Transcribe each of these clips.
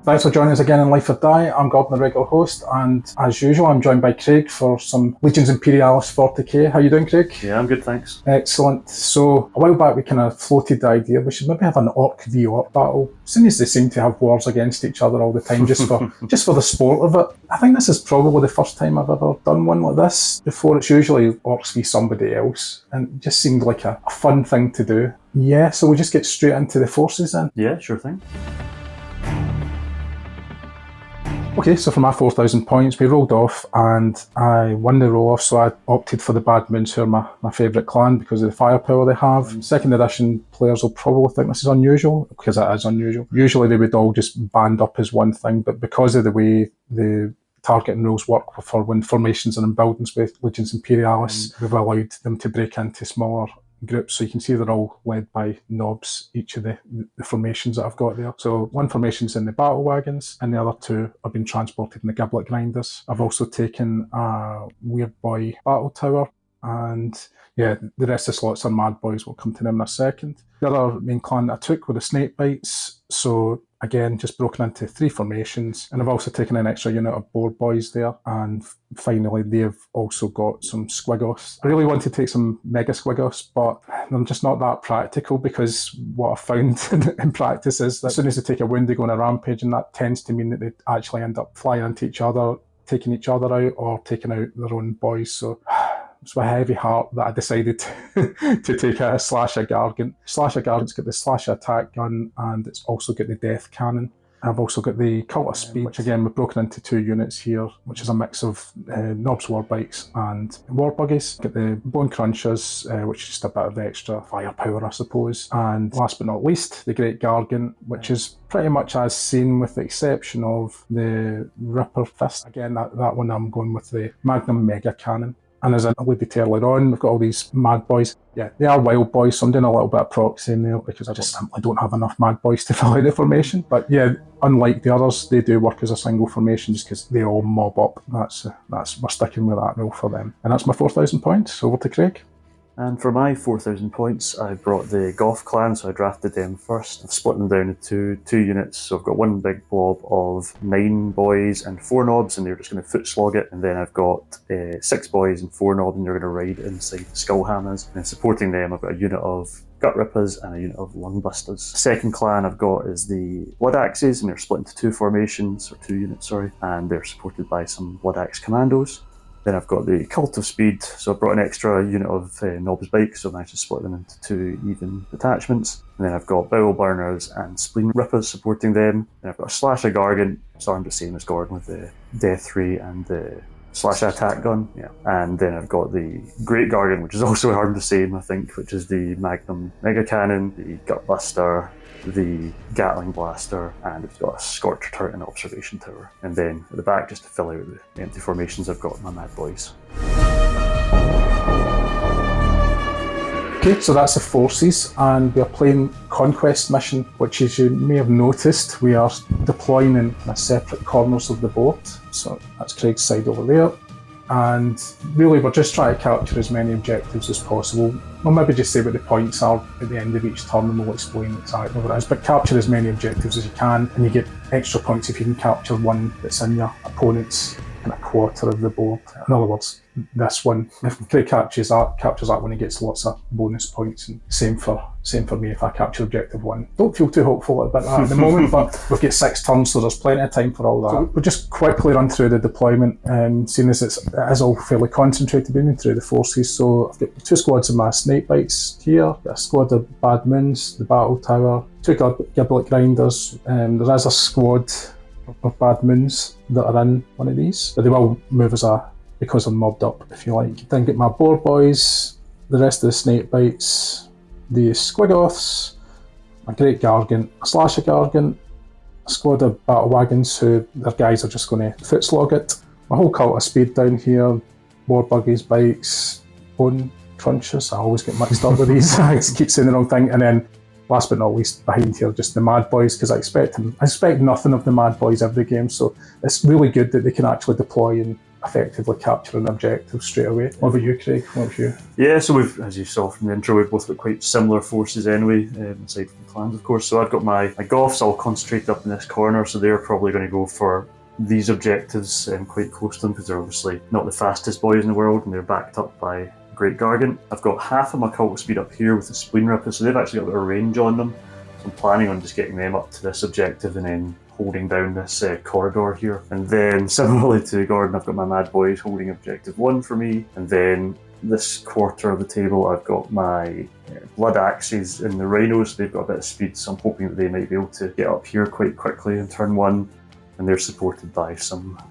Thanks for joining us again in Life or Die. I'm Gordon, the regular host, and as usual, I'm joined by Craig for some Legions Imperialis 40K. How you doing, Craig? Yeah, I'm good, thanks. Excellent. So, a while back we kind of floated the idea we should maybe have an Orc v Orc battle. Seeing as they seem to have wars against each other all the time, just for the sport of it. I think this is probably the first time I've ever done one like this. Before, it's usually Orcs v somebody else, and it just seemed like a fun thing to do. Yeah, so we just get straight into the forces then. Yeah, sure thing. Okay, so for my 4,000 points, we rolled off and I won the roll-off, so I opted for the Bad Moons, who are my favourite clan because of the firepower they have. Second edition players will probably think this is unusual, because it is unusual. Usually they would all just band up as one thing, but because of the way the targeting rules work for when formations are in buildings with Legions Imperialis, we've allowed them to break into smaller groups, so you can see they're all led by knobs, each of the formations that I've got there. So one formation's in the battle wagons and the other two have been transported in the giblet grinders. I've also taken a Weird Boy battle tower, and yeah, the rest of the slots are Mad Boys. We'll come to them in a second. The other main clan that I took were the Snake Bites, so again, just broken into 3 formations, and I've also taken an extra unit of Board Boys there, and finally they've also got some Squiggoths. I really want to take some Mega Squiggoths, but they're just not that practical, because what I've found in practice is that as soon as they take a wound, they go on a rampage, and that tends to mean that they actually end up flying into each other, taking each other out, or taking out their own boys. So it's with a heavy heart that I decided to take a Slasher Gargant. Slasher Gargant's got the Slasher Attack Gun, and it's also got the Death Cannon. I've also got the Cult of Speed, which again we've broken into 2 units here, which is a mix of Knobs War Bikes and War Buggies. Got the Bone Crunchers, which is just a bit of extra firepower, I suppose. And last but not least, the Great Gargant, which is pretty much as seen, with the exception of the Ripper Fist. Again, that one I'm going with the Magnum Mega Cannon. And as I alluded to earlier on, we've got all these Mad Boys. Yeah, they are Wild Boys, so I'm doing a little bit of proxying there because I just simply don't have enough Mad Boys to fill out the formation. But yeah, unlike the others, they do work as a single formation just because they all mob up. We're sticking with that rule for them. And that's my 4,000 points. Over to Craig. And for my 4,000 points, I brought the Goth clan, so I drafted them first. I've split them down into 2 units, so I've got one big blob of 9 boys and 4 knobs, and they're just going to foot slog it. And then I've got 6 boys and 4 knobs, and they're going to ride inside the Skullhammers. And supporting them, I've got a unit of Gut Rippers and a unit of Lungbusters. The second clan I've got is the Blood Axes, and they're split into 2 formations, or 2 units, sorry, and they're supported by some Blood Axe Commandos. Then I've got the Cult of Speed, so I brought an extra unit of Knobs Bikes, so I managed to split them into 2 even detachments. And then I've got Bowel Burners and Spleen Rippers supporting them. And I've got a Slasher Gargant, so I'm the same as Gordon with the Death Ray and the Slasher Attack Gun. Yeah. And then I've got the Great Gargant, which is also hard the same, I think, which is the Magnum Mega Cannon, the Gutbuster, the Gatling Blaster, and it's got a Scorcher Turret and Observation Tower. And then at the back, just to fill out the empty formations, I've got my Mad Boys. Okay, so that's the forces, and we are playing Conquest Mission, which, as you may have noticed, we are deploying in separate corners of the board. So that's Craig's side over there. And really we're just trying to capture as many objectives as possible. We'll maybe just say what the points are at the end of each turn, and we'll explain exactly what it is. But capture as many objectives as you can, and you get extra points if you can capture one that's in your opponent's kind of quarter of the board. In other words, this one, if Craig captures that one, he gets lots of bonus points, and same for me if I capture objective 1. Don't feel too hopeful about that at the moment, but we've got 6 turns, so there's plenty of time for all that. So we'll just quickly run through the deployment, seeing as it is all fairly concentrated, moving through the forces. So I've got 2 squads of my Snake Bites here, got a squad of Bad Moons, the Battle Tower, 2 Giblet Grinders, there is a squad of Bad Moons that are in one of these, but they will move because they're mobbed up, if you like. Then get my Boar Boys, the rest of the Snake Bites, the Squiggoths, my Great Gargant, a Slasher Gargant, a squad of Battle Wagons who their guys are just going to foot slog it, my whole Cult of Speed down here, War Buggies, Bikes, Bone Crunchers. I always get mixed up with these, I keep saying the wrong thing. And then last but not least, behind here, just the Mad Boys, because I expect nothing of the Mad Boys every game, so it's really good that they can actually deploy effectively capture an objective straight away. What about you, Craig? What about you? Yeah, so we've, as you saw from the intro, we've both got quite similar forces anyway, aside from the clans, of course. So I've got my Goths all concentrated up in this corner, so they're probably going to go for these objectives quite close to them, because they're obviously not the fastest boys in the world, and they're backed up by Great Gargant. I've got half of my cult speed up here with the Spleen Rippers, so they've actually got a bit of range on them. So I'm planning on just getting them up to this objective and then holding down this corridor here. And then similarly to Gordon, I've got my Mad Boys holding objective 1 for me. And then this quarter of the table, I've got my Blood Axes in the Rhinos. They've got a bit of speed, so I'm hoping that they might be able to get up here quite quickly in turn 1. And they're supported by some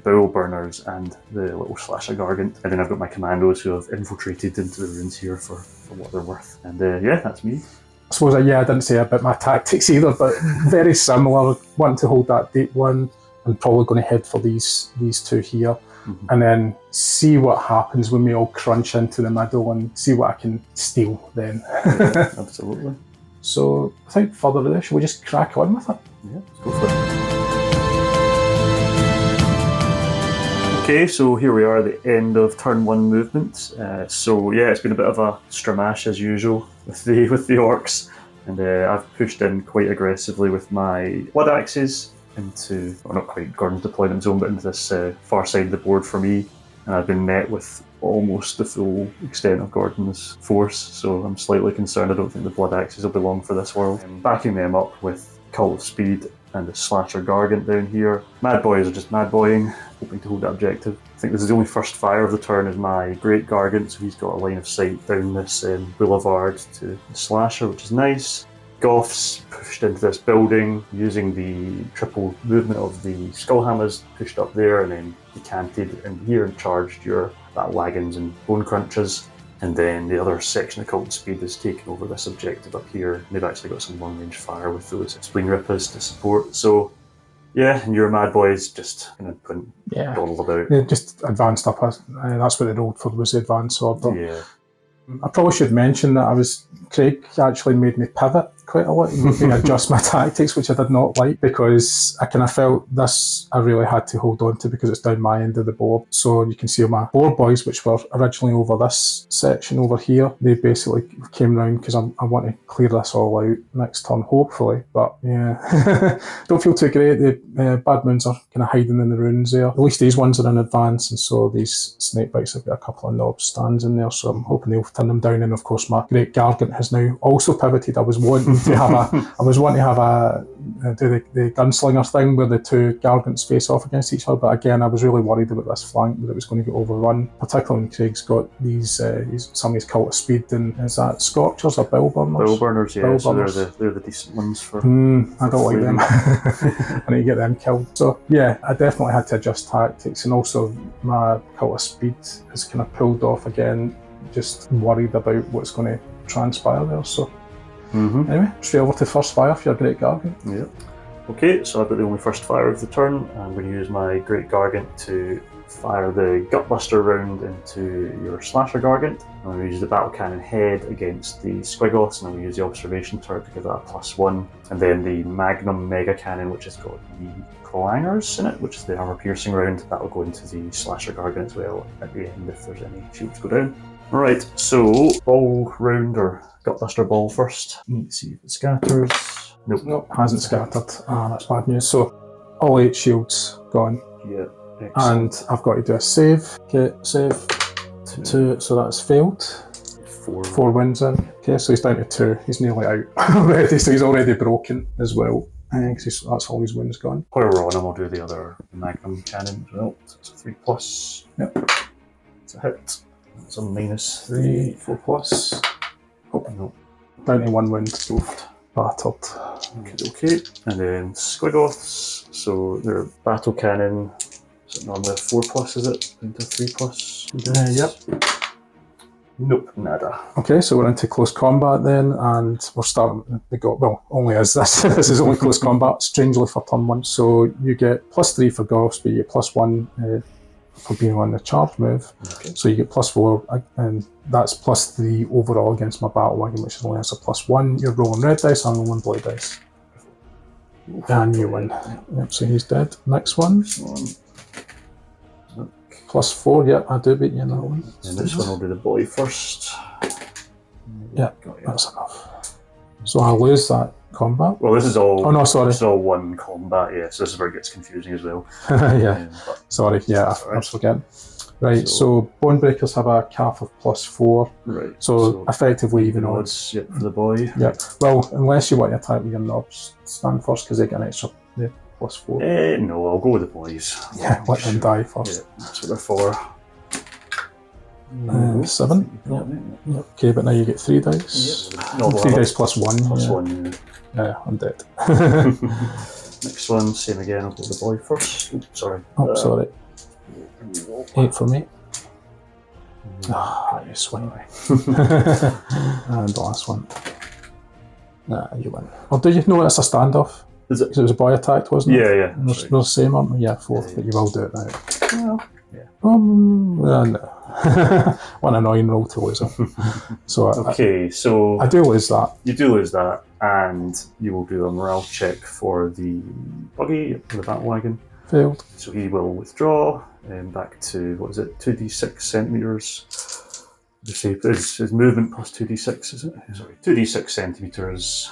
Bowl Burners and the little Slasher Gargant. And then I've got my Commandos who have infiltrated into the ruins here for what they're worth. And yeah, that's me. I suppose, I didn't say about my tactics either, but very similar. Wanting to hold that deep one, and probably going to head for these two here, and then see what happens when we all crunch into the middle and see what I can steal then. Yeah, absolutely. So without further ado, shall we just crack on with it? Yeah, let's go for it. Okay, so here we are at the end of turn 1 movement. So yeah, it's been a bit of a stramash as usual with the Orks, and I've pushed in quite aggressively with my Blood Axes into, well, not quite Gordon's deployment zone, but into this far side of the board for me, and I've been met with almost the full extent of Gordon's force, so I'm slightly concerned. I don't think the Blood Axes will be long for this world. I'm backing them up with Cult of Speed and the Slasher Gargant down here. Mad Boys are just mad boying, hoping to hold that objective. I think this is the only first fire of the turn is my Great Gargant, so he's got a line of sight down this boulevard to the Slasher, which is nice. Goths pushed into this building using the triple movement of the Skullhammers, pushed up there and then decanted in here and charged your Battle Wagons and Bone Crunchers. And then the other section of Cult Speed has taken over this objective up here. They've actually got some long range fire with those Spleen Rippers to support. So yeah, and your Mad Boys just kind of dawdle about. They just advanced up. That's what they rolled for, was the advance order. Yeah. I probably should mention that Craig actually made me pivot quite a lot. He made me adjust my tactics, which I did not like, because I kind of felt this I really had to hold on to because it's down my end of the board. So you can see my board boys, which were originally over this section over here, they basically came round because I want to clear this all out next turn, hopefully. But yeah, don't feel too great. The Bad Moons are kind of hiding in the ruins there. At least these ones are in advance, and so these Snake Bites have got a couple of knob stands in there, so I'm hoping they'll turn them down. And of course my Great Gargant has now also pivoted. I was wanting to have do the gunslinger thing where the two Gargants face off against each other, but again I was really worried about this flank, that it was going to get overrun, particularly when Craig's got these some of his Cult of Speed, and is that Scorchers or Bowl Burners? Bowl Burners, yeah, so they're the decent ones for I don't like them. I need to get them killed. So yeah, I definitely had to adjust tactics, and also my Cult of Speed has kind of pulled off again, just worried about what's going to transpire there. So anyway, straight over to first fire for your Great Gargant. Yeah. Okay, so I've got the only first fire of the turn. I'm going to use my Great Gargant to fire the Gutbuster round into your Slasher Gargant. I'm going to use the Battle Cannon head against the Squigoths, and I'm going to use the Observation turret to give that a +1. And then the Magnum Mega Cannon, which has got the Clangers in it, which is the armor piercing round, that will go into the Slasher Gargant as well at the end if there's any shields go down. Right, so ball round or Gutbuster ball first. Let's see if it scatters. Nope, hasn't scattered. That's bad news. So all 8 shields gone. Yeah, excellent. And I've got to do a save. Okay, save. 2, so that's failed. 4 wins in. Okay, so he's down to 2. He's nearly out already, so he's already broken as well. Because that's all his wins gone. While we're on him, I'll do the other Magnum Cannon as well. So it's a 3+. Yep. It's a hit. It's a -3, 4+. Oh, no. Down to 1 win. Battered. Okay. And then Squigoths. So their Battle Cannon. Is it normally a 4+, is it? Into 3+? Yep. Nope, nada. Okay, so we're into close combat then, and we're starting. Only as this. This is only close combat. Strangely for turn 1, so you get +3 for Goths, but you get +1 for being on the charge move. Okay. So you get +4, and that's +3 overall against my Battle Wagon, which is only as a +1. You're rolling red dice, I'm rolling blue dice. And you win. Yep, so he's dead. Next one. +4, yeah, I do beat you in that one. And this one will be the boy first. Yeah, that's enough. So I lose that combat. Well, this is all. Oh no, sorry. This is all one combat. Yeah, so this is where it gets confusing as well. Yeah, sorry. Yeah, I was forgetting. Right, so Bonebreakers have a cap of +4. Right. So effectively even odds. Yep, for the boy. Yeah. Well, unless you want to attack with your knobs, stand first because they get an extra +4. No, I'll go with the boys. Yeah, let them die first. Yeah, that's what they're for. 7. Yep. Okay, but now you get 3 dice. Yep. No, 3 dice +1. +1. Yeah, I'm dead. Next one, same again. I'll go with the boy first. Oops, sorry. Oh, sorry. 8 for me. You swing. And the last one. Nah, you win. Or do you know it's a standoff? Is it? Because it was a boy attacked, wasn't it? Yeah. There's the same, aren't we? Yeah, 4th, but you will do it now. Well, yeah. No. One annoying roll to lose it. So okay, so I do lose that. You do lose that, and you will do a morale check for the buggy, the battle wagon. Failed. So he will withdraw back to, what is it, 2d6 centimetres. His movement plus 2d6, is it? Sorry, 2d6 centimetres.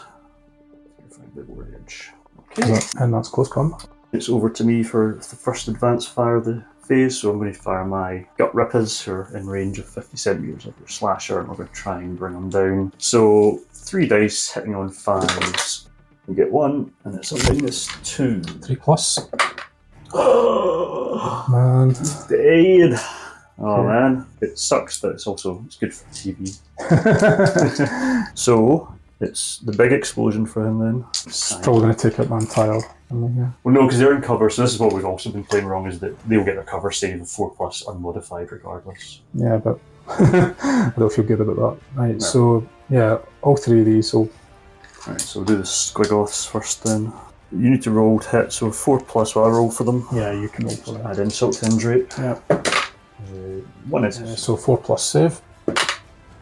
Okay. And that's close combat. It's over to me for the first advanced fire of the phase, so I'm going to fire my gut rippers, who are in range of 50 centimetres of your slasher, and we're going to try and bring them down. So 3 dice hitting on 5s. We get 1, and it's a -2. 3+. Man. Dead. Oh man, it sucks, but it's good for TV. So it's the big explosion for him then. It's probably going to take up my entire. Well, no, because they're in cover. So this is what we've also been playing wrong: is that they'll get their cover save of 4+ unmodified regardless. Yeah, but I don't feel good about that. Right. No. So yeah, all 3 of these will. Right. So we'll do the squiggles first then. You need to roll to hit, so 4+. Well, I roll for them. Yeah, you can roll for them. Add insult to injury. Yeah. 1 is. So 4+ save.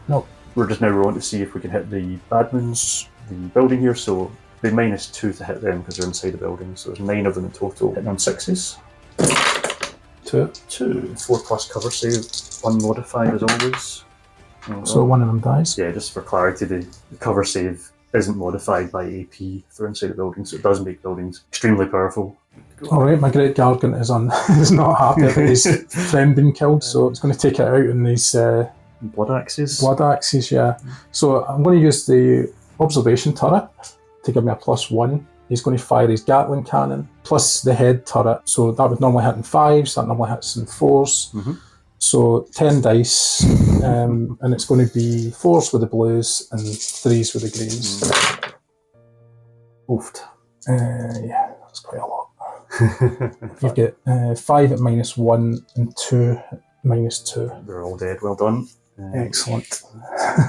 No. We're just now rolling to see if we can hit the badmans, the building here. So they -2 to hit them because they're inside the building. So there's 9 of them in total. Hitting on 6s. 2. 4+ cover save, unmodified as always. So 1 of them dies. Yeah, just for clarity, the cover save isn't modified by AP if they're inside the building, so it does make buildings extremely powerful. Alright, my great Gargant is not happy about his friend being killed, so it's going to take it out in these blood axes. Blood axes, yeah. So I'm going to use the observation turret to give me a +1. He's going to fire his Gatling cannon plus the head turret. So that would normally hit in 5s, that normally hits in 4s. Mm-hmm. So 10 dice, and it's going to be 4s with the blues and 3s with the greens. Oofed. Yeah, that's quite a lot. You get 5 at -1 and 2 at -2. They're all dead. Well done. Excellent.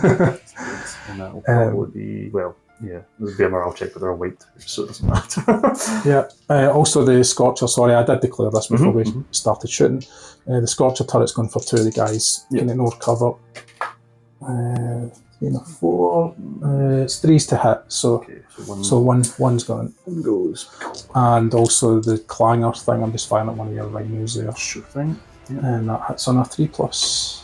And that will probably be, well, yeah, there would be a morale check, but they're all white, so it doesn't matter. Yeah. Also the Scorcher, sorry, I did declare this before we started shooting. The Scorcher turret's going for 2 of the guys. Can ignore cover. 4. It's 3s to hit, so okay, one's gone. One goes. And also the clanger thing, I'm just firing at one of your rhinos there. Sure thing. Yeah. And that hits on a 3+.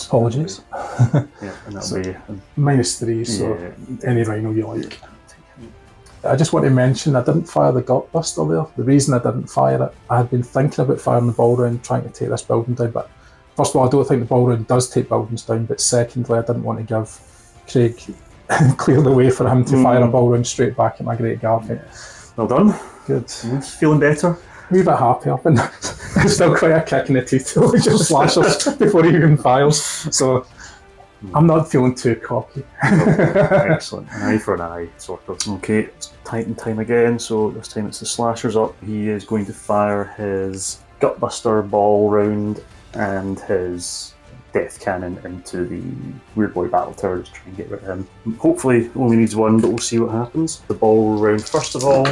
Apologies. Yeah, and that'll be -3, so any rhino you like. I just want to mention I didn't fire the Gutbuster there. The reason I didn't fire it, I had been thinking about firing the ball round, trying to take this building down, but first of all, I don't think the ball round does take buildings down, but secondly, I didn't want to give Craig clear the way for him to fire a ball round straight back at my great Gargant. Well done. Good. Feeling better? A wee bit happier, but still quite a kick in the teeth. Just slashers before he even fires. So I'm not feeling too cocky. Excellent. An eye for an eye, sort of. Okay, it's Titan time again, so this time it's the slashers up. He is going to fire his Gutbuster ball round and his death cannon into the Weird Boy battle tower to try and get rid of him. Hopefully only needs 1, but we'll see what happens. The ball round, first of all,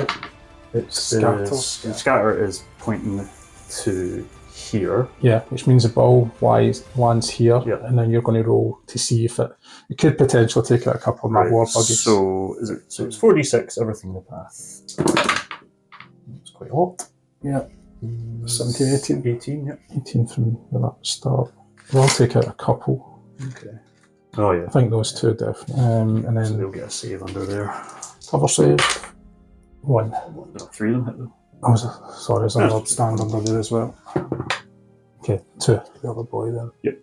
scatter is pointing to here. Yeah, which means the ball lands here, and then you're going to roll to see if it could potentially take out a couple of my war buggies. So it's 4d6, everything in the path. It's quite a lot. Yeah. 17, 18? 18, yep. 18 from that start. We'll take out a couple. Okay. Oh yeah. I think those two definitely. And then so they'll get a save under there. cover save. 1. No, 3 of them hit them. Oh, sorry, there's a lob stand under there as well. Okay, 2. The other boy then. Yep.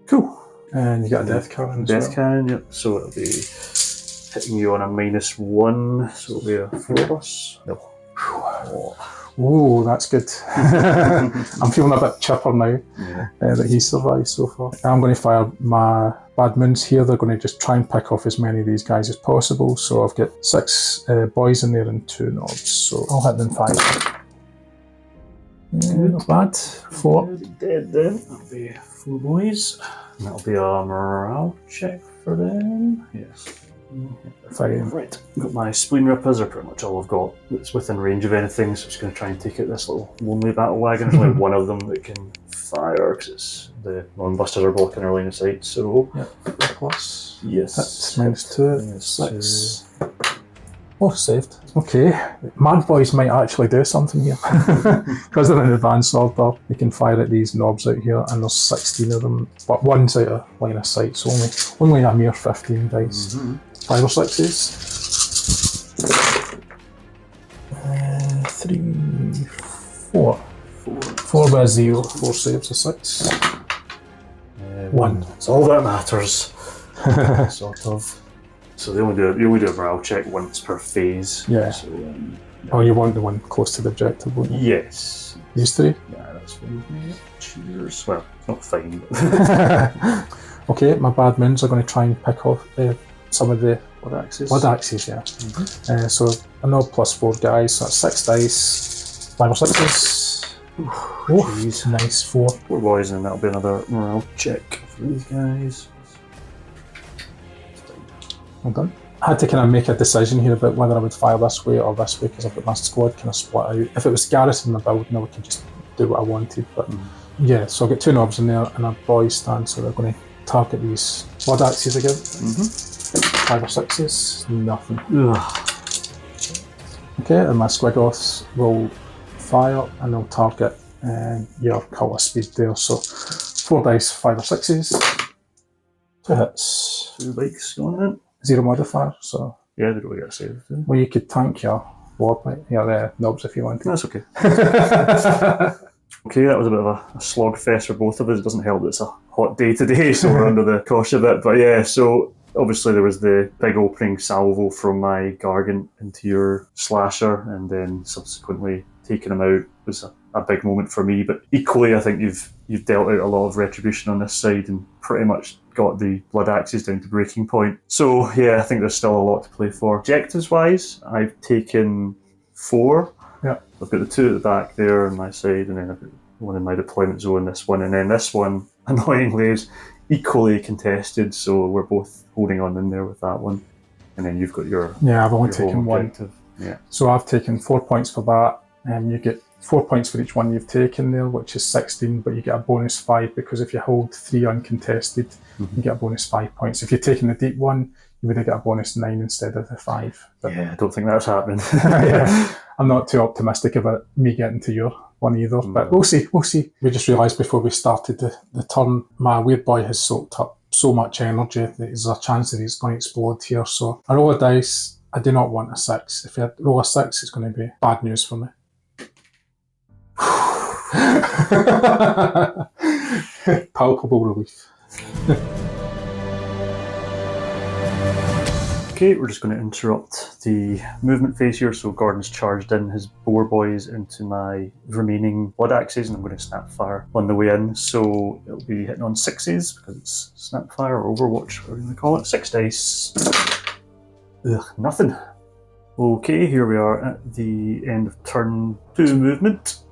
Cool. And you got a death cannon as Death well. cannon, yep. So it'll be hitting you on a -1, so it'll be a 4+. No. Oh, that's good. I'm feeling a bit chipper now Yeah. that he survived so far. I'm going to fire my bad moons here. They're going to just try and pick off as many of these guys as possible. So I've got 6 boys in there and 2 knobs. So I'll hit them 5. Not bad. 4. Dead then. That'll be 4 boys. And that'll be a morale check for them. Yes. 5. Right, got my spleen rippers are pretty much all I've got that's within range of anything, so I'm just going to try and take out this little lonely battle wagon. There's only one of them that can fire because the non-busters are blocking our line of sight, so... Yep, plus. Yes. That's -2. -6. Oh, saved. Okay, Mad Boys might actually do something here. Because they're in advanced order, they can fire at these knobs out here, and there's 16 of them, but one's out of line of sight, so only a mere 15 dice. 5 or 6s. 3, 4. 4 by 0. 4 saves, a 6. 1. It's all that matters. Sort of. So they only do a morale check once per phase. Yeah. So, Oh, you want the one close to the objective, wouldn't you? yes. These 3? Yeah, that's fine with me. Cheers. Well, it's not fine, but... Okay, my bad moons are going to try and pick off some of the Blood axes. blood axes, yeah. So a knob plus 4 guys, so that's 6 dice, 5 or 6s. Oh, nice, 4. 4 boys, and that'll be another morale check for these guys. Well done. I had to kind of make a decision here about whether I would fire this way or this way because I've got my squad kind of split out. If it was garrison my building, I would just do what I wanted, but yeah, so I've got 2 knobs in there and a boy stand, so they're going to target these blood axes again. 5 or 6s, nothing. Okay, and my squigoths will fire and they'll target your cult of speed there. So 4 dice, 5 or 6s, 2 hits, 2 bikes going in. 0 modifier. So Yeah, they don't get a save. well, you could tank your warplane, your knobs if you wanted. That's okay. Okay, that was a bit of a slog fest for both of us. It doesn't help that it's a hot day today, so we're under the cosh a bit. But yeah, so obviously there was the big opening salvo from my Gargant into your Slasher, and then subsequently taking him out was a big moment for me. But equally, I think you've dealt out a lot of retribution on this side and pretty much got the blood axes down to breaking point. So yeah, I think there's still a lot to play for. Objectives-wise, I've taken 4. Yeah. I've got the 2 at the back there on my side, and then I've got one in my deployment zone, this one, and then this one, annoyingly, is equally contested, so we're both holding on in there with that one. And then you've got your Yeah, I've only your home taken 1. objective. Yeah. So I've taken 4 points for that, and you get 4 points for each one you've taken there, which is 16, but you get a bonus 5 because if you hold 3 uncontested, you get a bonus 5 points. If you're taking the deep one, you would have got a bonus 9 instead of the 5. But Yeah, I don't think that's happening. yeah, I'm not too optimistic about me getting to your one either, but we'll see. We just realised before we started the turn, my weird boy has soaked up so much energy that there's a chance that he's going to explode here. So I roll a dice. I do not want a 6. If I roll a 6, it's going to be bad news for me. Palpable relief. Okay, we're just going to interrupt the movement phase here. So Gordon's charged in his boar boys into my remaining blood axes, and I'm going to snap fire on the way in. So it'll be hitting on 6s because it's snap fire or Overwatch, whatever you want to call it. 6 dice. Ugh, nothing. Okay, here we are at the end of turn 2 movement.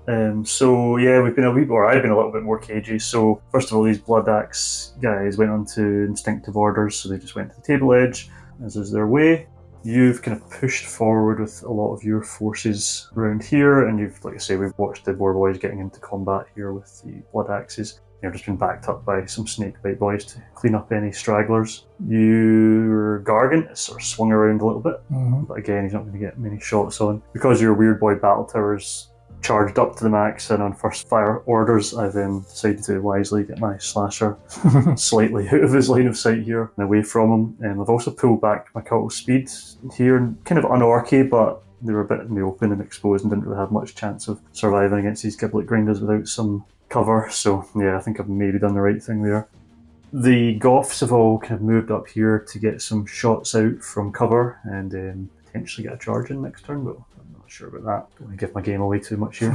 So yeah, I've been a little bit more cagey. So first of all, these blood axe guys went on to instinctive orders, so they just went to the table edge, as is their way. You've kind of pushed forward with a lot of your forces around here, and you've, like I say, we've watched the boar boys getting into combat here with the blood axes. You've just been backed up by some snakebite boys to clean up any stragglers. Your Gargant is sort of swung around a little bit, but again, he's not going to get many shots on. Because your weird boy battle towers charged up to the max, and on first fire orders, I've decided to wisely get my slasher slightly out of his line of sight here and away from him. I've also pulled back my cult speed here, and kind of unorky, but they were a bit in the open and exposed and didn't really have much chance of surviving against these giblet grinders without some cover. So yeah, I think I've maybe done the right thing there. The Goths have all kind of moved up here to get some shots out from cover and potentially get a charge in next turn, but I'm not sure about that. Don't want to give my game away too much here.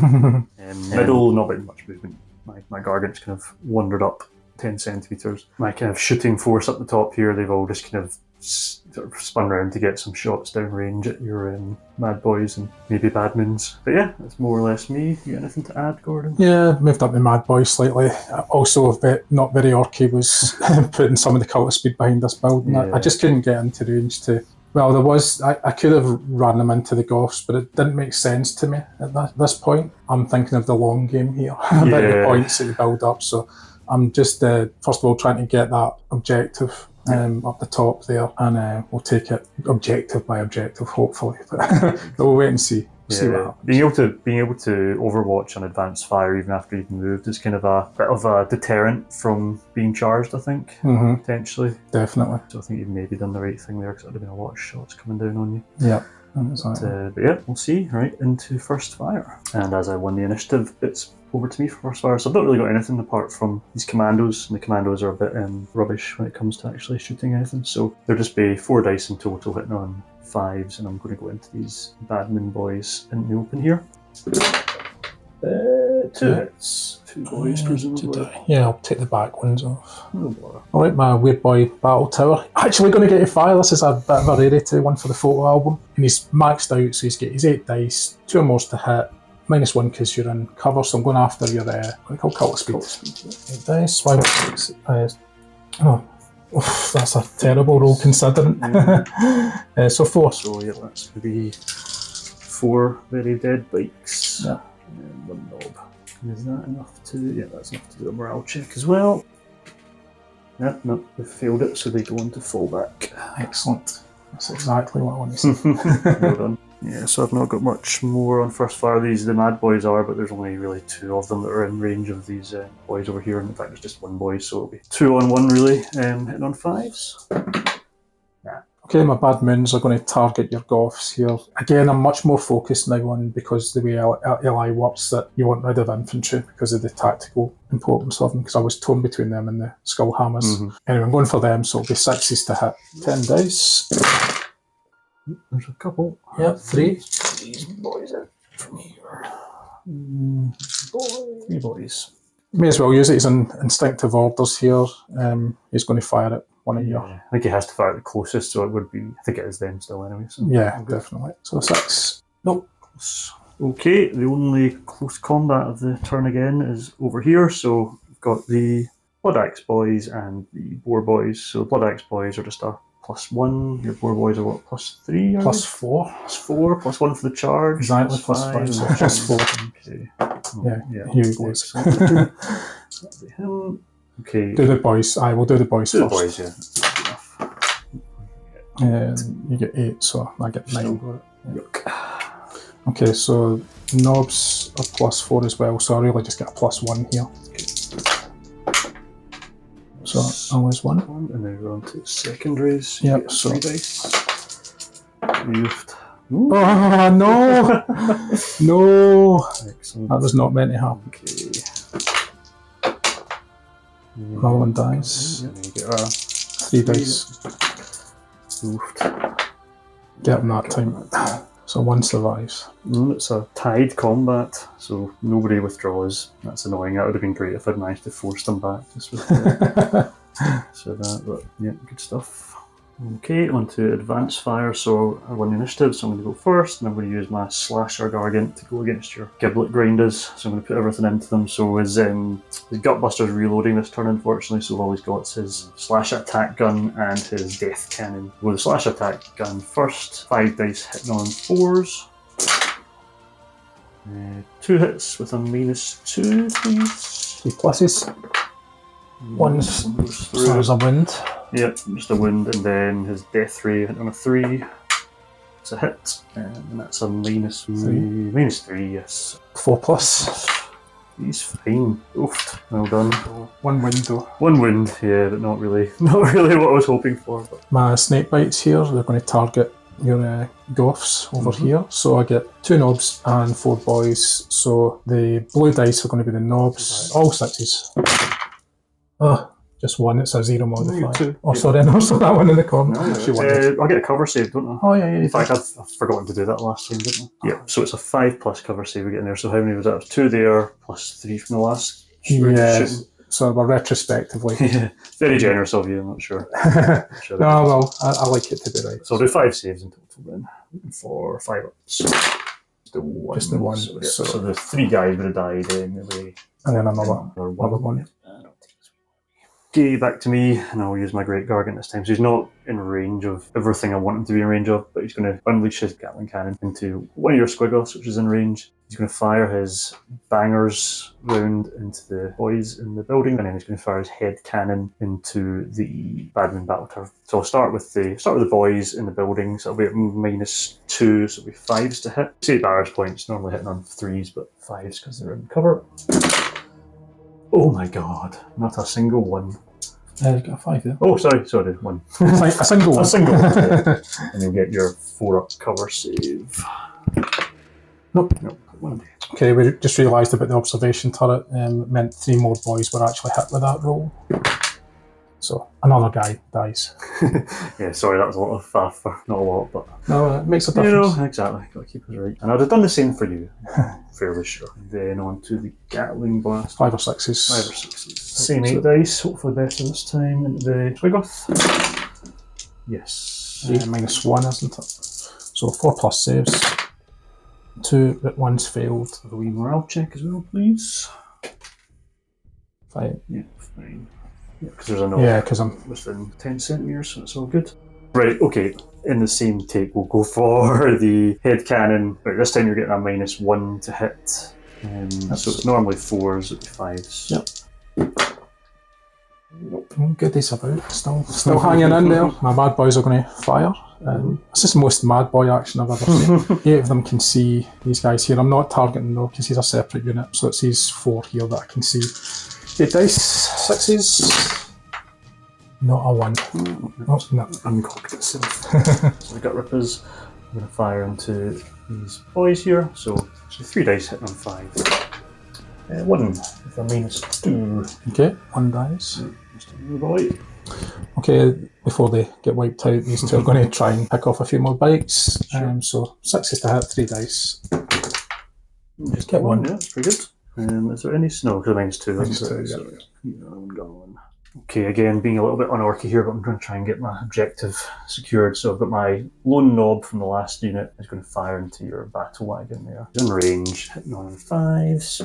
Middle, not very much movement. My Gargant's kind of wandered up 10 centimetres. My kind of shooting force up the top here, they've all just kind of sort of spun around to get some shots down range at your Mad Boys and maybe Badmans. But yeah, that's more or less me. You got anything to add, Gordon? Yeah, moved up the Mad Boys slightly. Also, not very orky was putting some of the cult speed behind this build. And I just couldn't get into range to... Well, there was... I could have run them into the Goths, but it didn't make sense to me at this point. I'm thinking of the long game here, about the points that you build up. So I'm just, first of all, trying to get that objective up the top there, and we'll take it objective by objective, hopefully. But we'll wait and see. See what happens. Being able to overwatch on advanced fire even after you've moved is kind of a bit of a deterrent from being charged, I think, potentially. Definitely. So I think you've maybe done the right thing there, because there would have been a lot of shots coming down on you. Yeah. Exactly. But yeah, we'll see. Right, into first fire. And as I won the initiative, it's over to me for first fire. So I've not really got anything apart from these commandos, and the commandos are a bit rubbish when it comes to actually shooting anything. So there'll just be 4 dice in total hitting on 5s, and I'm going to go into these Badman boys in the open here. 2 hits. 2 boys, presumably. Yeah, I'll take the back ones off. No bother. Alright, my Weird Boy Battle Tower. Actually going to get a fire. This is a bit of a rarity one for the photo album. And he's maxed out, so he's got his 8 dice, 2 or more to hit, -1 because you're in cover, so I'm going after your, what do you call cult speed? 8 dice, 5, 6, that's a terrible roll considering. So 4. So yeah, that's going to be 4 very dead bikes. Yeah. And 1 knob. Is that enough to... Yeah, that's enough to do a morale check as well. No, they failed it, so they go into fallback. Excellent. That's exactly what I want to see. Well done. Yeah, so I've not got much more on first fire. The Mad Boys are, but there's only really 2 of them that are in range of these boys over here. And in fact, there's just 1 boy, so it'll be 2 on 1 really, hitting on 5s. Okay, my bad moons are going to target your Goths here. Again, I'm much more focused now on, because the way LI works, that you want rid of infantry because of the tactical importance of them, because I was torn between them and the skull hammers. Anyway, I'm going for them, so it'll be 6s to hit. 10 dice. There's a couple. Yep, 3. These boys out from here. 3 boys. May as well use it as instinctive orders here. He's going to fire at one of your... I think he has to fire at the closest, so it would be... I think it is them still anyway. So. Yeah, definitely. So 6. Nope. Okay, the only close combat of the turn again is over here. So we've got the Blood Axe boys and the Boar boys. So Blood Axe boys are just a +1. Your Boar boys are what, +3? +4. +4, +1 for the charge. Exactly, +5. So +4. Okay. Yeah, here goes. That'll be him. Okay. Do the boys. I will do the boys Do the first. boys, yeah. You get 8, so I get 9. Yuck. Okay, so knobs are +4 as well, so I really just get a +1 here. So I lose 1. And then we're on to secondaries. Yep, so 3 dice. Moved. Oh no! No! Excellent. That was not meant to happen. Okay. Another one dies. And then you get 3 dice. Moved. Get him that time. So 1 survives. It's a tied combat, so nobody withdraws. That's annoying. That would have been great if I'd managed to force them back. Just with so that, but yeah, good stuff. Okay, on to advanced fire. So I won the initiative, so I'm going to go first, and I'm going to use my Slasher Gargant to go against your Giblet Grinders. So I'm going to put everything into them. So his Gutbuster's reloading this turn, unfortunately, so all he's got is his Slash Attack Gun and his Death Cannon. With the Slash Attack Gun first, 5 dice hitting on 4s. 2 hits with a -2, please. 3 pluses. 1's through. so there's a wind. Yep, just a wound, and then his death ray hit on a 3. It's a hit, and that's a -3, yes. 4+. He's fine. Oof, well done. 1 wound though. 1 wound, yeah, but not really what I was hoping for. But. My snake bites here, they're going to target your goths over here. So I get 2 knobs and 4 boys. So the blue dice are going to be the knobs, all 6s. Oh, just 1, it's a 0 modifier. Oh, sorry, no, so that one in the corner. I get a cover save, don't I? Oh, yeah. In fact, I've forgotten to do that last time, didn't I? Yeah, so it's a 5+ cover save we get in there. So how many was that? It was 2 there, +3 from the last. Yes. So we're retrospectively. Yeah, very generous of you, I'm not sure. No, well, I like it to be right. So I'll do 5 saves in total then. Looking for 5 ups. Just the 1. Just the 1. So the 3 guys would have died anyway. And then another one. Okay, back to me, and I'll use my Great Gargant this time. So he's not in range of everything I want him to be in range of, but he's going to unleash his Gatling Cannon into one of your squiggles, which is in range. He's going to fire his bangers round into the boys in the building, and then he's going to fire his head cannon into the Badman Battle Turf. So I'll start with the boys in the building. So it'll be at -2, so it'll be 5s to hit. See barrage points, normally hitting on 3s, but 5s because they're in cover. Oh my god, not a single one. You got a 5 there. Oh, sorry, 1. A single one. A single one. Yeah. And you'll get your 4-up cover save. Nope. 1. Okay, we just realised about the observation turret. It meant 3 more boys were actually hit with that roll. So another guy dies. Yeah, sorry, that was a lot of faff for not a lot, but no, it makes a difference. You know, exactly. Got to keep us right. And I'd have done the same for you, fairly sure. Then on to the Gatling blast. 5 or 6s. 5 or 6s. Same 8 dice. Hopefully better this time. Into the Swiggoth. Yes. -1, isn't it? So 4+ saves. 2 that one's failed. Have a wee morale check as well, please. 5. Yeah, fine. Yeah, because there's a note. Yeah, because I'm within 10 centimetres, so it's all good. Right, okay. In the same take, we'll go for the head cannon. Right, this time you're getting a -1 to hit. So it's normally 4s, it'll be 5s. Yep. Nope. Goodies about. Still hanging in there. My mad boys are going to fire. This is the most mad boy action I've ever seen. 8 of them can see these guys here. I'm not targeting though because he's a separate unit, so it's these 4 here that I can see. 8 dice, 6s. Not a 1. No. Uncocked itself. So the gut rippers. I'm going to fire into these boys here. So 3 dice hitting on 5. 1 with a -2. Okay, 1 dice. Just another boy. Okay, before they get wiped out, these 2 are going to try and pick off a few more bikes. Sure. So 6s to hit, 3 dice. Just get 1, yeah, that's pretty good. Is there any snow? Because -2, isn't -2, it? yeah. So, I'm going. Okay, again, being a little bit unorky here, but I'm going to try and get my objective secured. So I've got my lone knob from the last unit is going to fire into your battle wagon there. In range, hitting on 5s.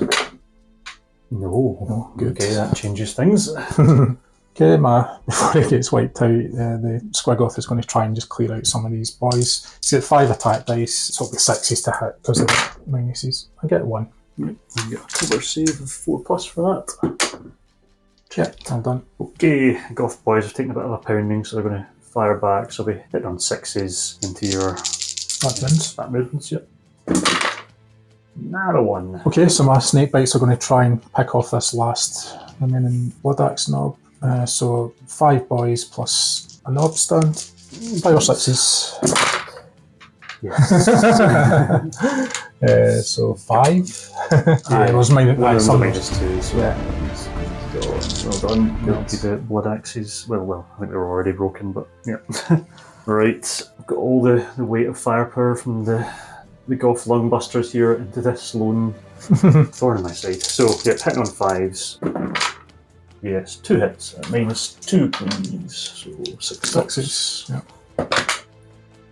No. Good. Okay, that changes things. Okay, before he gets wiped out, the Squiggoth is going to try and just clear out some of these boys. So 5 attack dice, so it'll be 6s to hit because of the minuses. I get 1. Right, you get a cover save of 4+ for that. Yeah, all done. Okay, Goth boys have taken a bit of a pounding, so they're going to fire back. So I'll be hitting on 6s into your That movements, yep. Not a 1. Okay, so my snake bites are going to try and pick off this last remaining Blood Axe knob. So 5 boys plus a knob stand. 5 or 6s. Yes. So 5. Yeah, it was -2. So yeah. Well done. Maybe the blood axes. Well, I think they were already broken, but yeah. Right, I've got all the weight of firepower from the Goth Lungbusters here into this lone thorn in my side. So yeah, hitting on 5s. Yes, 2 hits at -2, please. So 6s. Yeah.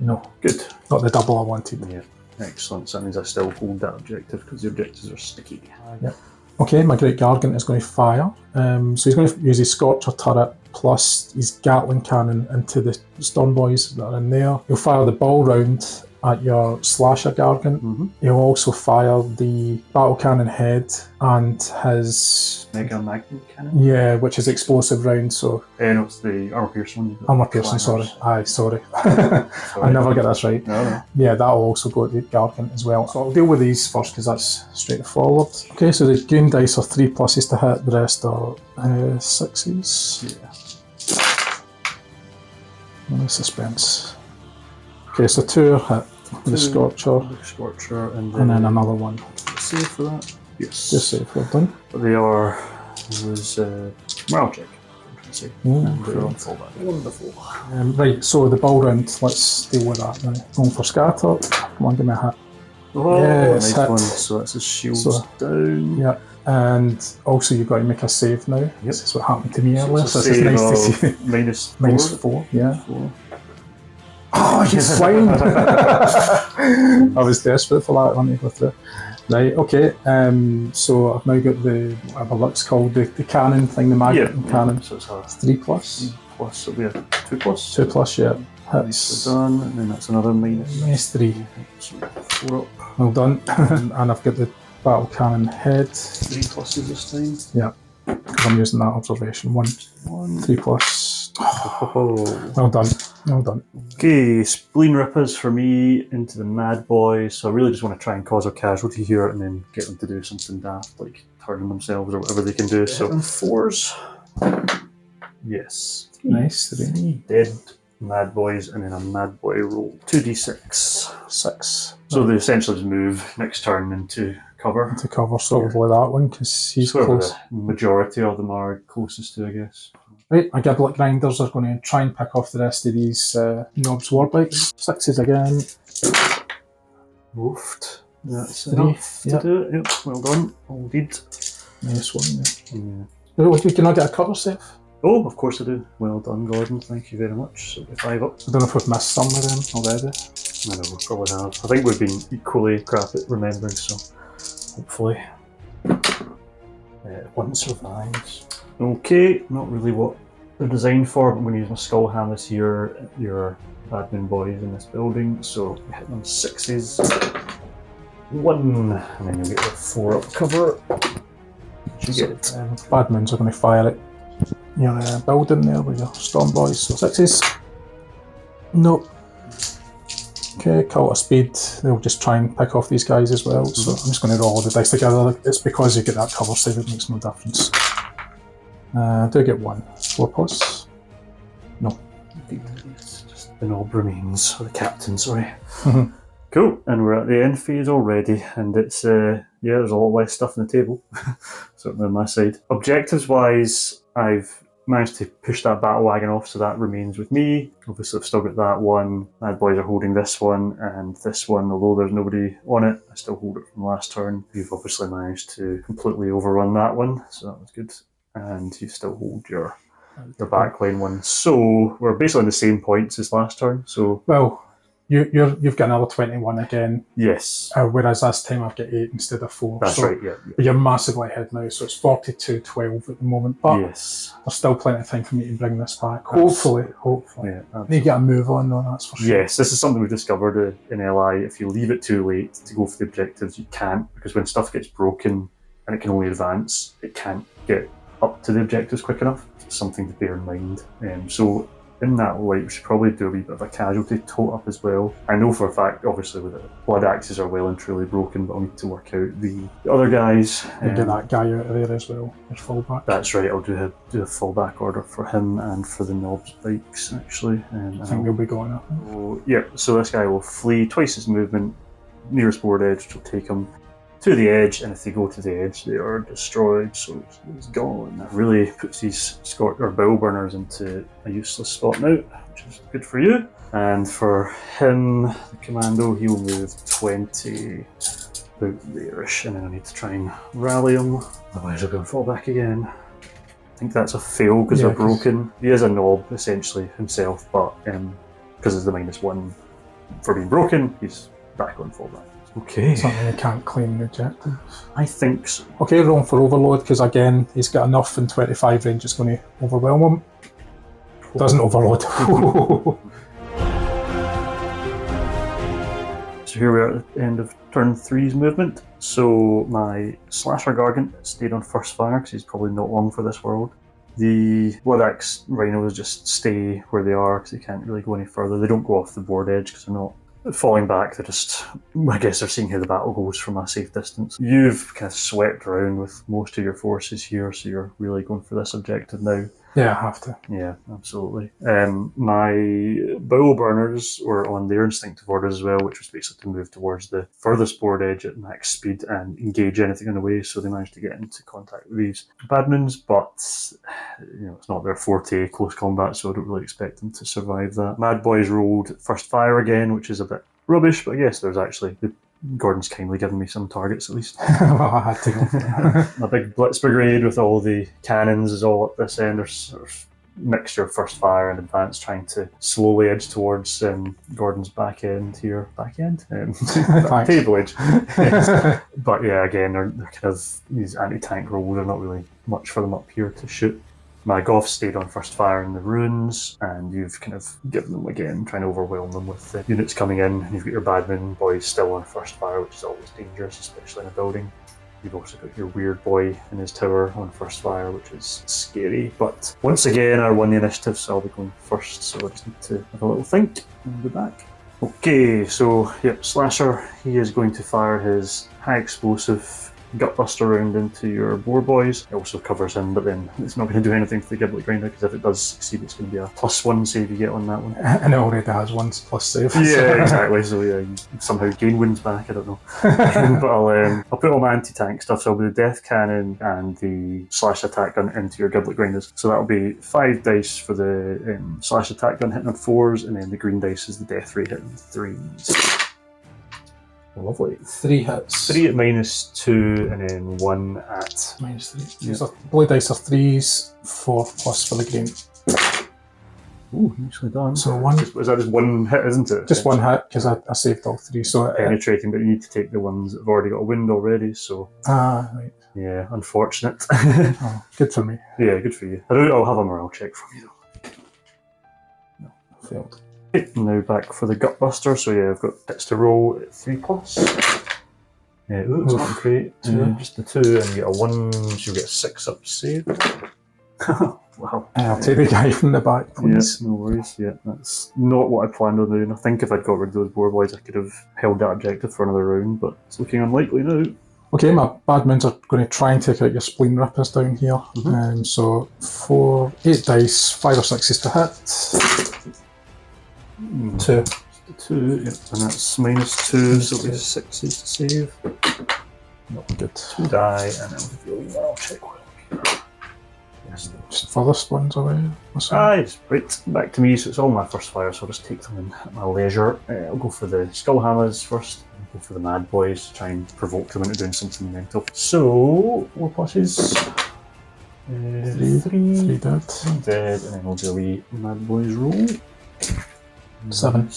No, good. Not the double I wanted. Yeah, excellent. So that means I still hold that objective because the objectives are sticky. Yep. Okay, my Great Gargant is going to fire. So he's going to use his Scorcher turret plus his Gatling cannon into the Storm Boys that are in there. He'll fire the ball round at your slasher Gargant. He'll also fire the battle cannon head and his Mega Magnet Cannon? Yeah, which is explosive round, so... No, it's the armor piercing one. Armor piercing, sorry. Aye, sorry. I never get this right. No. Yeah, that'll also go to the Gargant as well. So I'll deal with these first because that's straightforward. Okay, so the goon dice are 3 pluses to hit, the rest are 6s. Yeah. No suspense. Okay, so 2 are hit with the Scorcher, and then another one. Save for that? Yes. Just save, well done. But they are... It was morale check. And they're on fallback. Wonderful. Right, so the ball round, let's deal with that now. Going for scatter. Come on, give me a hit. Oh, yes, nice hit. one. So that's his shields down. Yeah, and also you've got to make a save now. Yep. This is what happened to me earlier, so it's this a is nice to save see. of Minus 4, yeah. 4. Oh, you swine! I was desperate for that, wasn't I, with the... Right, okay, so I've now got the, whatever that's called, the cannon thing, the magnet cannon. So it's a 3 plus. 3 plus, it'll be a 2 plus. 2 plus, yeah. Hits. Done, and then that's another minus 3. So 4 up. Well done. And I've got the battle cannon head. 3 pluses this time. Yeah, because I'm using that observation. 1, 3 plus. Oh, well done. Well done. Okay, spleen rippers for me into the mad boys. So I really just want to try and cause a casualty here and then get them to do something daft, like turning themselves or whatever they can do. So 4s. Yes. Nice. 3. Dead mad boys and then a mad boy roll. 2d6. 6. So they essentially just move next turn into cover. To cover probably that one because he's close. The majority of them are closest to, I guess. Right, my Giblet Grinders are going to try and pick off the rest of these knobs warbikes. 6s again. Woofed. That's 3 enough to do it. Yep, well done. All did. Nice one, yeah. Yeah. Can I get a cover save? Oh, of course I do. Well done, Gordon. Thank you very much. So we're 5 up. I don't know if we've missed some of them already. I know, we probably have. I think we've been equally crap at remembering, so hopefully one survives. Okay, not really what they're designed for, but I'm going to use my skull hammers here, your admin boys in this building. So we hit them 6s. 1, and then you'll get your 4 up cover. You get it. Bad moons are going to fire it. Your building there with your storm boys. So 6s. Nope. Okay, cult of speed. They'll just try and pick off these guys as well. So I'm just going to roll all the dice together. It's because you get that cover save, it makes no difference. I do get 1. 4 plus. No. It's just the knob remains, or the captain, sorry. Cool, and we're at the end phase already, and it's, yeah, there's a lot less stuff on the table, certainly on my side. Objectives-wise, I've managed to push that battle wagon off, so that remains with me. Obviously, I've still got that one. Mad boys are holding this one, and this one, although there's nobody on it, I still hold it from last turn. You've obviously managed to completely overrun that one, so that was good. And you still hold your backline one. So we're basically on the same points as last turn. So well, you've got another 21 again. Yes. Whereas last time I've got 8 instead of 4. That's so right. Yeah. You're massively ahead now, so it's 42-12 at the moment. But yes, there's still plenty of time for me to bring this back. Hopefully. Yeah. You get a move on though, that's for sure. Yes, this is something we've discovered in LI. If you leave it too late to go for the objectives, you can't, because when stuff gets broken and it can only advance, it can't get up to the objectives quick enough. It's something to bear in mind. So in that light, we should probably do a wee bit of a casualty tote up as well. I know for a fact, obviously, with it, blood axes are well and truly broken, but I'll need to work out the other guys. You get that guy out of there as well, his fallback. That's right, I'll do a fallback order for him and for the knobs bikes, actually. I think they'll be going up. So this guy will flee, twice his movement, nearest board edge, which will take him to the edge, and if they go to the edge, they are destroyed, so he's gone. That really puts these bow burners into a useless spot now, which is good for you. And for him, the commando, he will move 20 about there-ish, and then I need to try and rally him, otherwise he'll go and fall back again. I think that's a fail because they're broken. He is a knob, essentially, himself, but because it's the -1 for being broken, he's back on fallback. Okay. Something you can't claim the objective. I think so. Okay, rolling for overload, because again, he's got enough in 25 range, it's going to overwhelm him. Doesn't overload. So here we are at the end of turn 3's movement. So my Slasher Gargant stayed on first fire because he's probably not long for this world. The Blood-Axe Rhinos just stay where they are because they can't really go any further. They don't go off the board edge because they're not falling back. They're just, I guess they're seeing how the battle goes from a safe distance. You've kind of swept around with most of your forces here, so you're really going for this objective now. Yeah, I have to. Yeah, absolutely. My Bowl Burners were on their instinctive orders as well, which was basically to move towards the furthest board edge at max speed and engage anything in the way, so they managed to get into contact with these Badmans, but it's not their forte, close combat, so I don't really expect them to survive that. Mad Boys rolled first fire again, which is a bit rubbish, but I guess there's actually... Gordon's kindly given me some targets at least. Well, I had to go for that. My big Blitz Brigade with all the cannons is all up this end. There's sort of mixture of first fire and advance trying to slowly edge towards Gordon's back end here. Back end? Table edge. Yes. But yeah, again, they're kind of these anti-tank rolls. They're not really much for them up here to shoot. My Goths stayed on first fire in the ruins, and you've kind of given them again, trying to overwhelm them with the units coming in. You've got your Badman boys still on first fire, which is always dangerous, especially in a building. You've also got your weird boy in his tower on first fire, which is scary. But once again, I won the initiative, so I'll be going first, so I just need to have a little think and be back. Okay, so yep, Slasher, he is going to fire his high explosive Gutbuster round into your boar boys. It also covers him, but then it's not going to do anything for the Giblet Grinder, because if it does succeed, it's going to be a +1 save you get on that one. And it already has one plus save. Yeah, exactly. So yeah, you somehow gain wins back, I don't know. But I'll put all my anti-tank stuff, so I'll do the Death Cannon and the Slash Attack Gun into your Giblet Grinders. So that'll be 5 dice for the Slash Attack Gun hitting on 4s, and then the green dice is the Death Ray hitting 3s. Lovely. 3 hits. 3 at -2, and then 1 at -3. Yeah. So blue dice are 3s, 4 plus for the green. Ooh, nicely done. So 1. Is that just 1 hit, isn't it? Just 1 hit, because I saved all 3. So Penetrating, but you need to take the ones that have already got a wound already, so... right. Yeah, unfortunate. Oh, good for me. Yeah, good for you. I'll have a morale check from you though. No, failed. Okay, now back for the Gutbuster, so yeah, I've got hits to roll at 3+. Yeah, ooh, it's not great. Just the 2, and you get a 1, so you get a 6 up save. Wow. I'll take the guy from the back, please. Yeah, no worries. Yeah, that's not what I planned on doing. I think if I'd got rid of those boar boys, I could have held that objective for another round, but it's looking unlikely now. Okay, my Badmans are going to try and take out your Spleen Rippers down here. So 8 dice, 5 or 6s to hit. 2. 2, yep, and that's -2, so it's 6s to save. Not good. 2 die, and then we'll give you a check while I'm here. Yes. Just furthest ones away. Right, back to me, so it's all my first fire, so I'll just take them in at my leisure. I'll go for the Skullhammers first. I'll go for the Mad Boys to try and provoke them into doing something mental. So, 4 pluses. 3 dead. 3 dead, and then we'll do a wee Mad Boys roll. 7.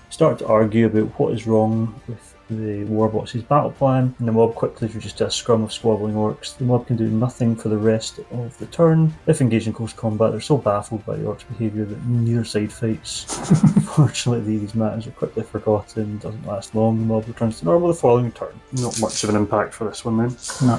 Start to argue about what is wrong with the Warboss's battle plan, and the mob quickly reduces to a scrum of squabbling orcs. The mob can do nothing for the rest of the turn. If engaged in close combat, they're so baffled by the orcs' behaviour that neither side fights. Fortunately, these matters are quickly forgotten, doesn't last long, the mob returns to normal the following turn. Not much of an impact for this one then. No.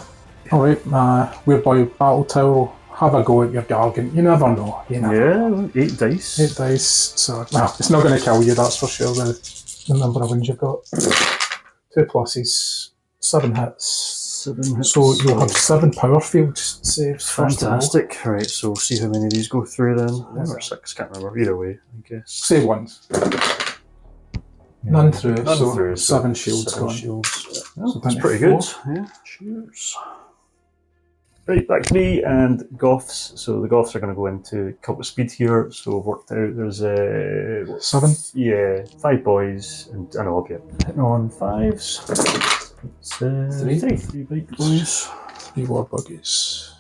Alright, my Weird Boy Battle Tower. Have a go at your Gargant. You never know. Yeah, 8 dice. 8 dice. So, well, it's not going to kill you, that's for sure, the number of wins you've got. 2 pluses, 7 hits. 7 hits. So you'll have 7 power field saves. Fantastic. Right, so we'll see how many of these go through then. 5 or 6, can't remember. Either way, I guess. Save ones. None through, so 7 shields 7 gone. shields. So That's pretty good. Yeah, cheers. Right, back to me and Goths. So the Goths are going to go into Cult of Speed here. So we've worked out there's 7? Yeah, 5 boys and an orb, yeah. Hitting on 5s. It's 3 big boys. 3 war buggies.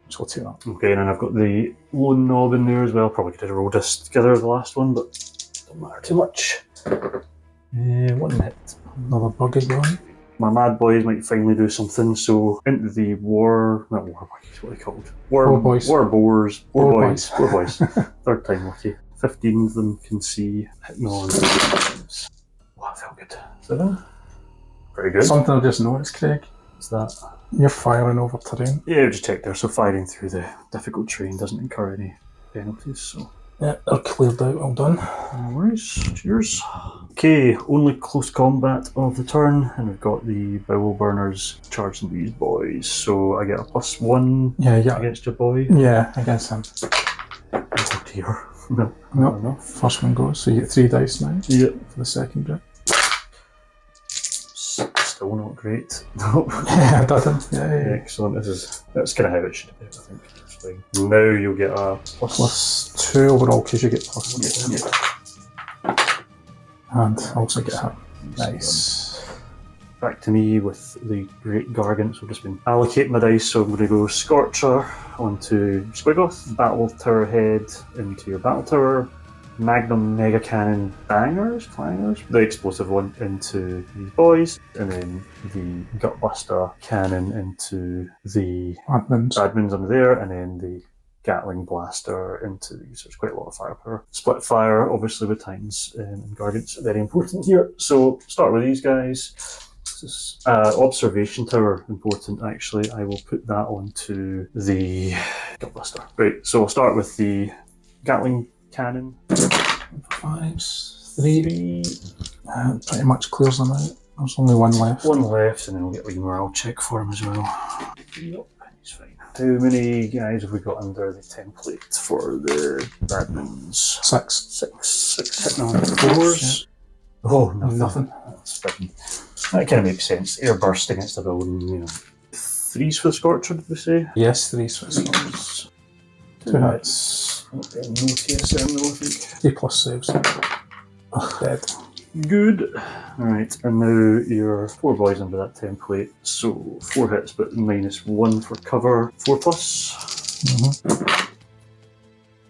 So we'll take that. Okay, and then I've got the lone knob in there as well. Probably could have rolled this together, the last one, but don't matter too much. 1 hit. Another buggy going. My Mad Boys might finally do something, so into the not war buggies, what are they called? War boys. War boars. War War boys. War boys. Third time lucky. 15 of them can see hitting on. Wow. that felt good. 7. Very good. Something I've just noticed, Craig. What's that? You're firing over terrain. Yeah, just check there. So firing through the difficult terrain doesn't incur any penalties. So Yeah, they're cleared out. Well done. no worries. Cheers. Okay, only close combat of the turn, and we've got the bowel burners charging these boys. So I get a +1 Yeah. against your boy. Yeah, against him. Oh dear. No, No. not enough. First one goes, so you get 3 dice now Yep. for the second bit. Still not great. No. Yeah, that done. Yeah. Excellent. That's kind of how it should be. I think it's fine. Now you'll get a +2 overall because you get +1. Yeah. And also get hit. Nice. Back to me with the Great Gargant. So I've just been allocating my dice. So I'm going to go Scorcher onto Squigoth, Battle Tower Head into your Battle Tower, Magnum Mega Cannon Clangers, the explosive one into these boys, and then the Gutbuster Cannon into the Admins. admins under there, and then the Gatling Blaster into these. There's quite a lot of firepower. Split fire, obviously, with Titans and Gargants, very important here. So start with these guys. This is, observation tower, important actually. I will put that onto the Gutbuster. Right, so I'll start with the Gatling Cannon. 5s, 3. Pretty much clears them out. There's only 1 left. 1 left, and then we'll get a morale check for him as well. Yep, he's fine. How many guys have we got under the template for the admins? 6. 6 hitting on 4s. Oh, Nothing. That's fine. That kind of makes sense. Air burst against the building, 3s for the Scorcher, did we say? Yes, 3 Swiss. 2 hits. No TSM though, I think. 3 plus saves. Oh, dead. Good. Alright, and now your 4 boys under that template. So 4 hits, but -1 for cover. 4 plus.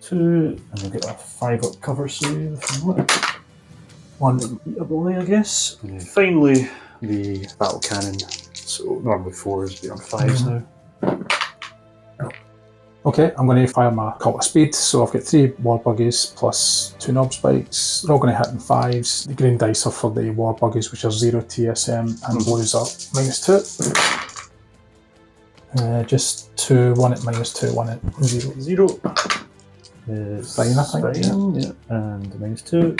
2, and we'll get a 5 up cover save. 1 eatable, I guess. And then finally, the battle cannon. So normally 4s, be on 5s now. Okay, I'm going to fire my Cult of Speed. So I've got 3 war buggies plus 2 knob spikes. They're all going to hit in 5s. The green dice are for the war buggies, which are 0 TSM, and blues are -2. Just 2, 1 at -2, 1 at 0. 0 is Fine, I think. Fine, yeah. And -2.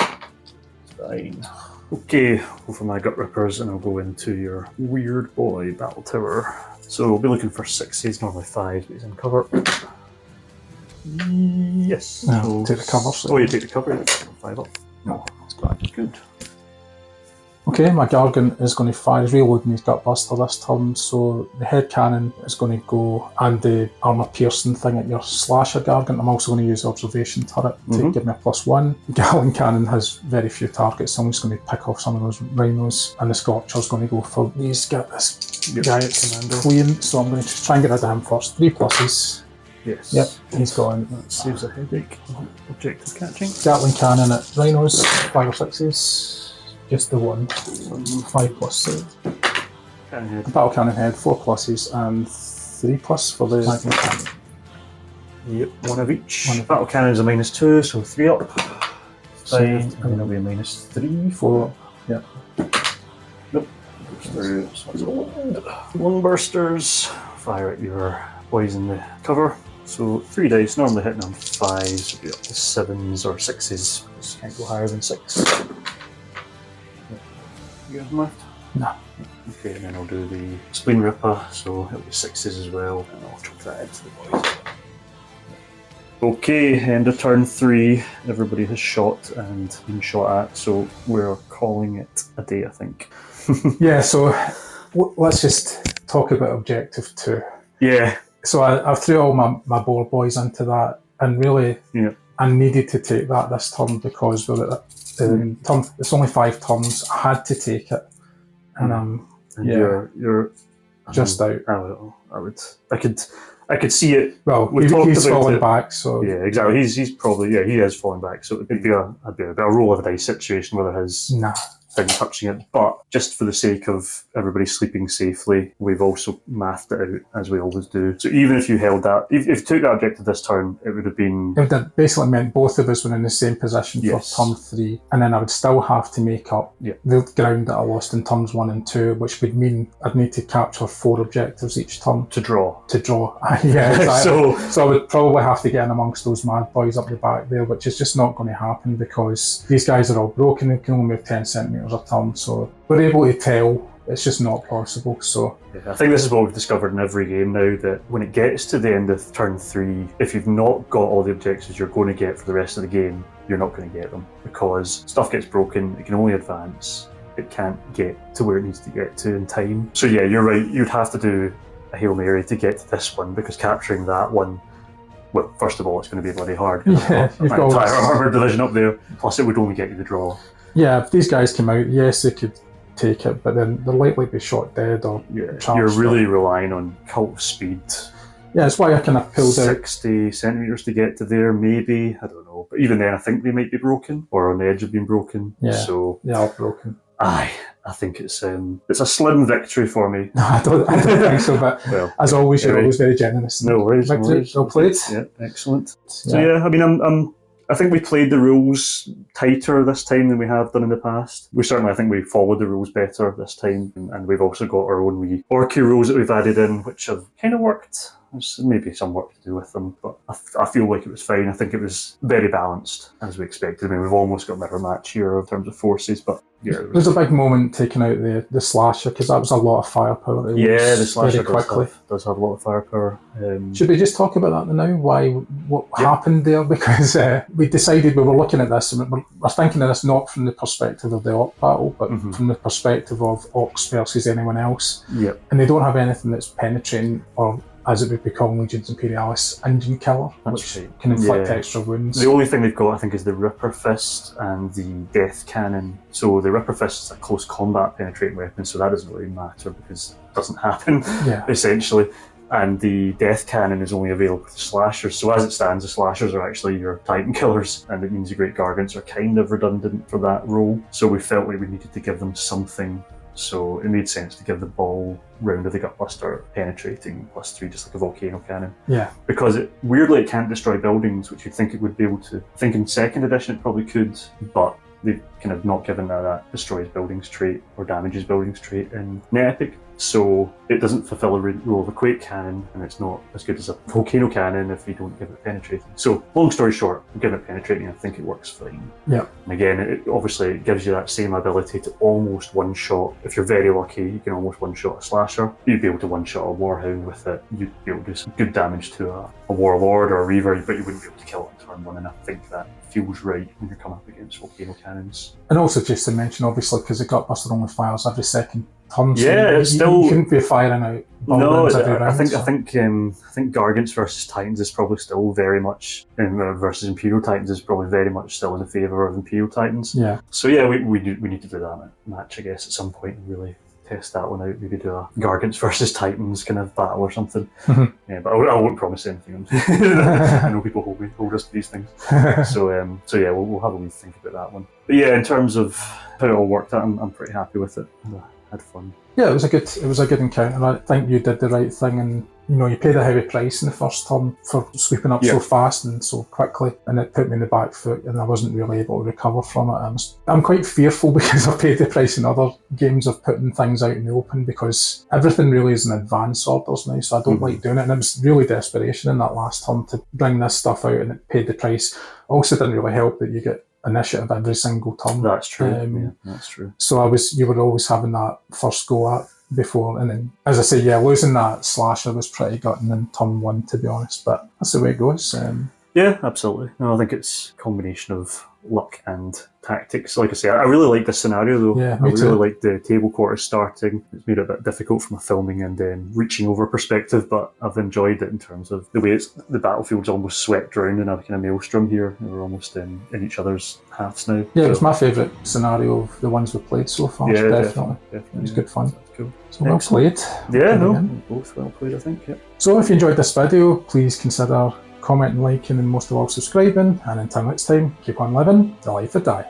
Fine. Okay, go for my gut rippers, and I'll go into your weird boy battle tower. So we'll be looking for 6s, normally 5s, but he's in cover. Yes. No, take the cover. Oh, you take the cover. 5 up. No, that's good. Okay, my Gargant is going to fire. He's reloading his Gutbuster this turn, so the head cannon is going to go, and the armour piercing thing at your slasher Gargant. I'm also going to use the observation turret to give me a +1. The Gatling cannon has very few targets, so I'm just going to pick off some of those rhinos, and the Scorcher's going to go for these. Get this guy at clean, so I'm going to try and get rid of him first. 3 pluses. Yes. Yep, he's gone. That saves a headache. Objective catching. Gatling cannon at rhinos, 5 or 6s. Just the 1. 5 plus save. Cannon head. Battle cannon head, 4 pluses, and 3 plus for the Gatling cannon. Yep, 1 of each. One of Battle cannon's a -2, so 3 up. Fine. Saved. And then it'll be a -3, 4 up. Yeah. Nope. Through. So it's all 1 bursters. Fire at your boys in the cover. So 3 dice, normally hitting on 5s, will be up to 7s or 6s. Just can't go higher than 6. You got them left? No. Okay, and then I'll do the Spleen Ripper, so it'll be 6s as well, and I'll chuck that into the boys. Okay, end of turn 3. Everybody has shot and been shot at, so we're calling it a day, I think. Yeah, so let's just talk about objective 2. Yeah. So I threw all my boar boys into that, and really I needed to take that this turn because it's only 5 turns. I had to take it, and you're just out. I could see it. Well, he's falling back, so yeah, exactly. He's probably he is falling back. So it'd be a roll of the dice situation whether his thing touching it, but just for the sake of everybody sleeping safely, we've also mathed it out, as we always do. So even if you held that, if you took that objective this turn, it would have been... It would have basically meant both of us were in the same position Yes. for turn 3, and then I would still have to make up Yeah. the ground that I lost in turns 1 and 2, which would mean I'd need to capture 4 objectives each turn. To draw. Yeah, exactly. So I would probably have to get in amongst those mad boys up the back there, which is just not going to happen because these guys are all broken. They can only move 10 centimetres a turn, so we're able to tell. It's just not possible. So I think this is what we've discovered in every game now, that when it gets to the end of turn 3, if you've not got all the objectives you're going to get for the rest of the game, you're not going to get them because stuff gets broken. It can only advance. It can't get to where it needs to get to in time. So yeah, you're right. You'd have to do a Hail Mary to get to this one because capturing that one, well, first of all, it's going to be bloody hard. Yeah, you've got my entire armoured division up there. Plus, it would only get you the draw. Yeah, if these guys came out, yes, they could take it, but then they're likely to be shot dead or you're really relying on cult speed. Yeah, that's why I kind of pulled 60 centimetres to get to there, maybe. I don't know. But even then, I think they might be broken or on the edge of being broken. Yeah, so they are broken. Aye, I think it's a slim victory for me. No, I don't think so, but well, as always, you're always very generous. No worries. Victory, well played. Yeah, excellent. So yeah, I mean, I think we played the rules tighter this time than we have done in the past. I think we followed the rules better this time, and we've also got our own wee Orky rules that we've added in, which have kind of worked. There's maybe some work to do with them, but I feel like it was fine. I think it was very balanced, as we expected. I mean, we've almost got mirror match here in terms of forces, but yeah. There's a big moment taking out the slasher, because that was a lot of firepower. Yeah, the slasher quickly does have a lot of firepower. Should we just talk about that now? What happened there? Because we decided we were looking at this, and we're thinking of this not from the perspective of the Orc battle, but from the perspective of Orcs versus anyone else. Yep. And they don't have anything that's penetrating, or as it would be called, Legions Imperialis, engine killer, which can inflict extra wounds. The only thing they've got, I think, is the Ripper Fist and the Death Cannon. So the Ripper Fist is a close combat penetrating weapon, so that doesn't really matter because it doesn't happen, essentially. And the Death Cannon is only available to slashers. So as it stands, the slashers are actually your Titan killers, and it means the Great Gargants are kind of redundant for that role. So we felt like we needed to give them something. So it made sense to give the ball round of the Gutbuster penetrating +3, just like a volcano cannon. Yeah. Because weirdly it can't destroy buildings, which you'd think it would be able to. I think in 2nd edition it probably could, but they've kind of not given that destroys buildings trait or damages buildings trait in Net Epic. So it doesn't fulfill a role of a Quake cannon, and it's not as good as a volcano cannon if you don't give it penetrating. So long story short, give it penetrating, I think it works fine. Yeah. And again, obviously it gives you that same ability to almost one-shot. If you're very lucky, you can almost one-shot a slasher. You'd be able to one-shot a Warhound with it. You'd be able to do some good damage to a Warlord or a Reaver, but you wouldn't be able to kill it in turn 1, and I think that feels right when you're coming up against volcano cannons. And also just to mention, obviously, because the Gutbuster only fires every second turn, so it's still... You couldn't be firing out buildings every round. I think Gargants versus Titans is probably still very much, versus Imperial Titans is probably very much still in the favour of Imperial Titans. Yeah. So yeah, we need to do that match, I guess, at some point and really test that one out. Maybe do a Gargants versus Titans kind of battle or something. Yeah, but I won't promise anything. I know people hold us to these things. So yeah, we'll have a wee think about that one. But yeah, in terms of how it all worked out, I'm pretty happy with it. I had fun. Yeah, it was a good encounter. I think you did the right thing, and you paid a heavy price in the first turn for sweeping up so fast and so quickly, and it put me in the back foot, and I wasn't really able to recover from it. I'm quite fearful because I've paid the price in other games of putting things out in the open, because everything really is in advance orders now, so I don't like doing it, and it was really desperation in that last turn to bring this stuff out, and it paid the price. Also didn't really help that you get initiative every single turn. That's true. That's true. So you were always having that first go at before, and then, as I say, losing that slasher was pretty gutting in turn 1, to be honest, but that's the way it goes. Yeah, absolutely. No, I think it's a combination of luck and tactics. Like I say, I really like the scenario though. Yeah, I really like the table quarters starting. It's made it a bit difficult from a filming and reaching over perspective, but I've enjoyed it in terms of the way the battlefield's almost swept around in a kind of maelstrom here. We're almost in each other's halves now. Yeah, it was my favourite scenario of the ones we've played so far. Yeah, definitely. It was good fun. That's cool. So well played. Yeah, both well played, I think. Yeah. So if you enjoyed this video, please consider commenting, liking, and most of all subscribing. And until next time, keep on living the life of die.